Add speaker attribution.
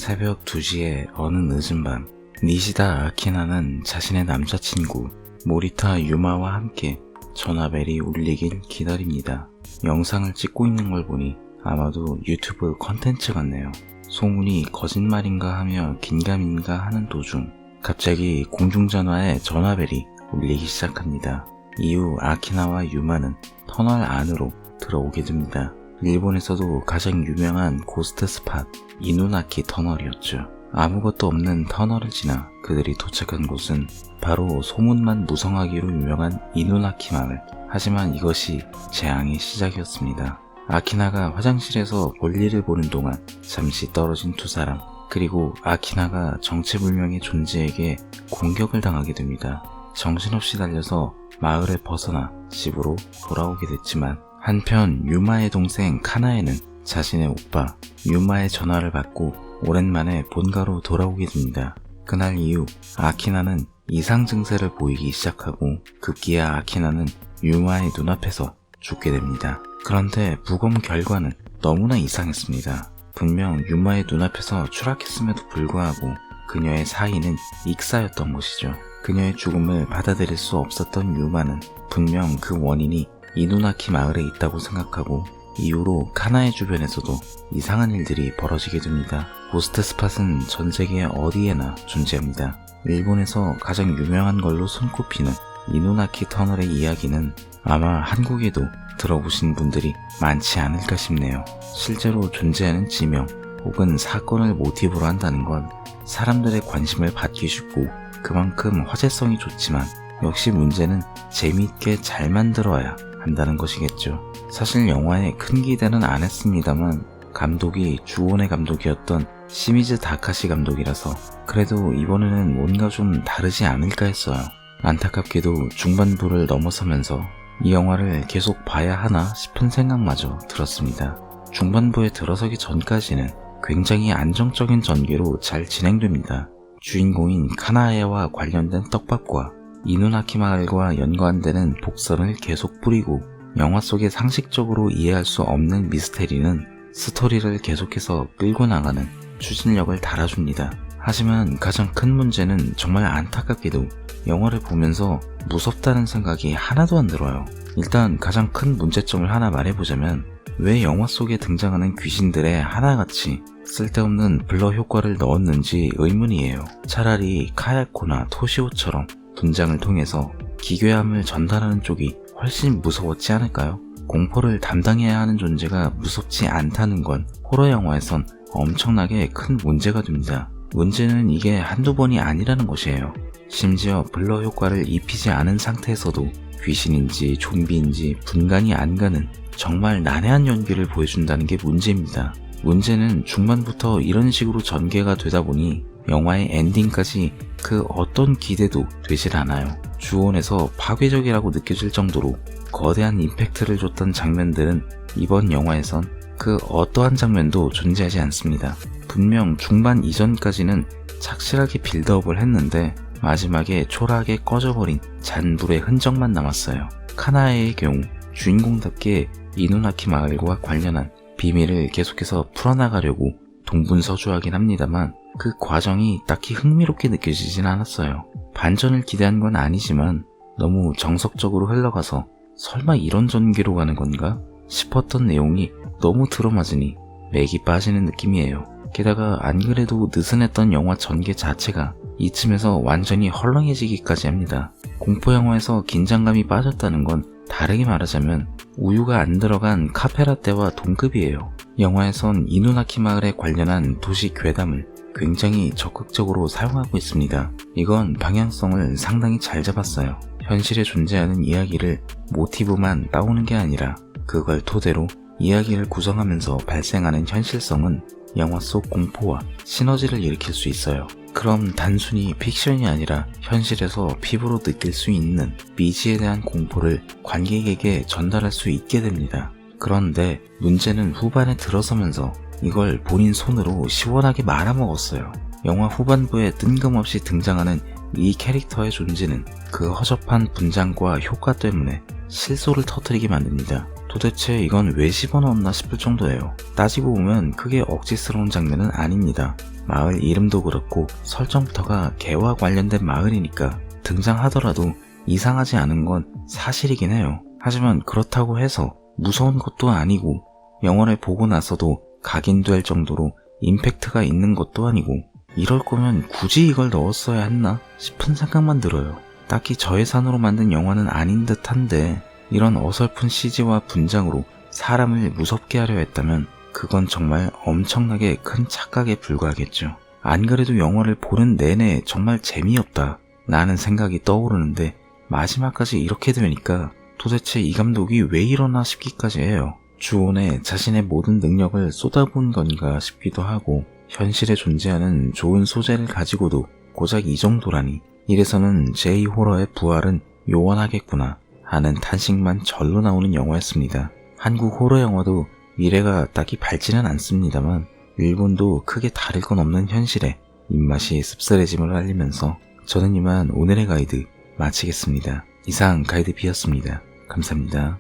Speaker 1: 새벽 2시에 어느 늦은 밤, 니시다 아키나는 자신의 남자친구 모리타 유마와 함께 전화벨이 울리길 기다립니다. 영상을 찍고 있는 걸 보니 아마도 유튜브 컨텐츠 같네요. 소문이 거짓말인가 하며 긴가민가 하는 도중 갑자기 공중전화에 전화벨이 울리기 시작합니다. 이후 아키나와 유마는 터널 안으로 들어오게 됩니다. 일본에서도 가장 유명한 고스트 스팟 이누나키 터널이었죠. 아무것도 없는 터널을 지나 그들이 도착한 곳은 바로 소문만 무성하기로 유명한 이누나키 마을. 하지만 이것이 재앙의 시작이었습니다. 아키나가 화장실에서 볼일을 보는 동안 잠시 떨어진 두 사람, 그리고 아키나가 정체불명의 존재에게 공격을 당하게 됩니다. 정신없이 달려서 마을을 벗어나 집으로 돌아오게 됐지만 한편 유마의 동생 카나에는 자신의 오빠 유마의 전화를 받고 오랜만에 본가로 돌아오게 됩니다. 그날 이후 아키나는 이상 증세를 보이기 시작하고 급기야 아키나는 유마의 눈앞에서 죽게 됩니다. 그런데 부검 결과는 너무나 이상했습니다. 분명 유마의 눈앞에서 추락했음에도 불구하고 그녀의 사인은 익사였던 것이죠. 그녀의 죽음을 받아들일 수 없었던 유마는 분명 그 원인이 이누나키 마을에 있다고 생각하고 이후로 카나의 주변에서도 이상한 일들이 벌어지게 됩니다. 고스트 스팟은 전 세계 어디에나 존재합니다. 일본에서 가장 유명한 걸로 손꼽히는 이누나키 터널의 이야기는 아마 한국에도 들어보신 분들이 많지 않을까 싶네요. 실제로 존재하는 지명 혹은 사건을 모티브로 한다는 건 사람들의 관심을 받기 쉽고 그만큼 화제성이 좋지만 역시 문제는 재미있게 잘 만들어야 한다는 것이겠죠. 사실 영화에 큰 기대는 안 했습니다만 감독이 주온의 감독이었던 시미즈 다카시 감독이라서 그래도 이번에는 뭔가 좀 다르지 않을까 했어요. 안타깝게도 중반부를 넘어서면서 이 영화를 계속 봐야 하나 싶은 생각마저 들었습니다. 중반부에 들어서기 전까지는 굉장히 안정적인 전개로 잘 진행됩니다. 주인공인 카나에와 관련된 떡밥과 이누나키 마을과 연관되는 복선을 계속 뿌리고 영화 속의 상식적으로 이해할 수 없는 미스테리는 스토리를 계속해서 끌고 나가는 추진력을 달아줍니다. 하지만 가장 큰 문제는 정말 안타깝게도 영화를 보면서 무섭다는 생각이 하나도 안 들어요. 일단 가장 큰 문제점을 하나 말해보자면 왜 영화 속에 등장하는 귀신들의 하나같이 쓸데없는 블러 효과를 넣었는지 의문이에요. 차라리 카야코나 토시오처럼 분장을 통해서 기괴함을 전달하는 쪽이 훨씬 무서웠지 않을까요? 공포를 담당해야 하는 존재가 무섭지 않다는 건 호러 영화에선 엄청나게 큰 문제가 됩니다. 문제는 이게 한두 번이 아니라는 것이에요. 심지어 블러 효과를 입히지 않은 상태에서도 귀신인지 좀비인지 분간이 안 가는 정말 난해한 연기를 보여준다는 게 문제입니다. 문제는 중반부터 이런 식으로 전개가 되다 보니 영화의 엔딩까지 그 어떤 기대도 되질 않아요. 주온에서 파괴적이라고 느껴질 정도로 거대한 임팩트를 줬던 장면들은 이번 영화에선 그 어떠한 장면도 존재하지 않습니다. 분명 중반 이전까지는 착실하게 빌드업을 했는데 마지막에 초라하게 꺼져버린 잔불의 흔적만 남았어요. 카나에의 경우 주인공답게 이누나키 마을과 관련한 비밀을 계속해서 풀어나가려고 동분서주하긴 합니다만 그 과정이 딱히 흥미롭게 느껴지진 않았어요. 반전을 기대한 건 아니지만 너무 정석적으로 흘러가서 설마 이런 전개로 가는 건가 싶었던 내용이 너무 들어맞으니 맥이 빠지는 느낌이에요. 게다가 안 그래도 느슨했던 영화 전개 자체가 이쯤에서 완전히 헐렁해지기까지 합니다. 공포영화에서 긴장감이 빠졌다는 건 다르게 말하자면 우유가 안 들어간 카페라떼와 동급이에요. 영화에선 이누나키 마을에 관련한 도시 괴담을 굉장히 적극적으로 사용하고 있습니다. 이건 방향성을 상당히 잘 잡았어요. 현실에 존재하는 이야기를 모티브만 따오는 게 아니라 그걸 토대로 이야기를 구성하면서 발생하는 현실성은 영화 속 공포와 시너지를 일으킬 수 있어요. 그럼 단순히 픽션이 아니라 현실에서 피부로 느낄 수 있는 미지에 대한 공포를 관객에게 전달할 수 있게 됩니다. 그런데 문제는 후반에 들어서면서 이걸 본인 손으로 시원하게 말아먹었어요. 영화 후반부에 뜬금없이 등장하는 이 캐릭터의 존재는 그 허접한 분장과 효과 때문에 실소를 터뜨리게 만듭니다. 도대체 이건 왜 집어넣었나 싶을 정도예요. 따지고 보면 크게 억지스러운 장면은 아닙니다. 마을 이름도 그렇고 설정부터가 개와 관련된 마을이니까 등장하더라도 이상하지 않은 건 사실이긴 해요. 하지만 그렇다고 해서 무서운 것도 아니고 영화를 보고 나서도 각인될 정도로 임팩트가 있는 것도 아니고 이럴 거면 굳이 이걸 넣었어야 했나 싶은 생각만 들어요. 딱히 저예산으로 만든 영화는 아닌 듯한데 이런 어설픈 CG와 분장으로 사람을 무섭게 하려 했다면 그건 정말 엄청나게 큰 착각에 불과하겠죠. 안 그래도 영화를 보는 내내 정말 재미없다 라는 생각이 떠오르는데 마지막까지 이렇게 되니까 도대체 이 감독이 왜 이러나 싶기까지 해요. 주온에 자신의 모든 능력을 쏟아부은 건가 싶기도 하고 현실에 존재하는 좋은 소재를 가지고도 고작 이 정도라니 이래서는 J-호러의 부활은 요원하겠구나 하는 탄식만 절로 나오는 영화였습니다. 한국 호러 영화도 미래가 딱히 밝지는 않습니다만 일본도 크게 다를 건 없는 현실에 입맛이 씁쓸해짐을 알리면서 저는 이만 오늘의 가이드 마치겠습니다. 이상 가이드 B였습니다. 감사합니다.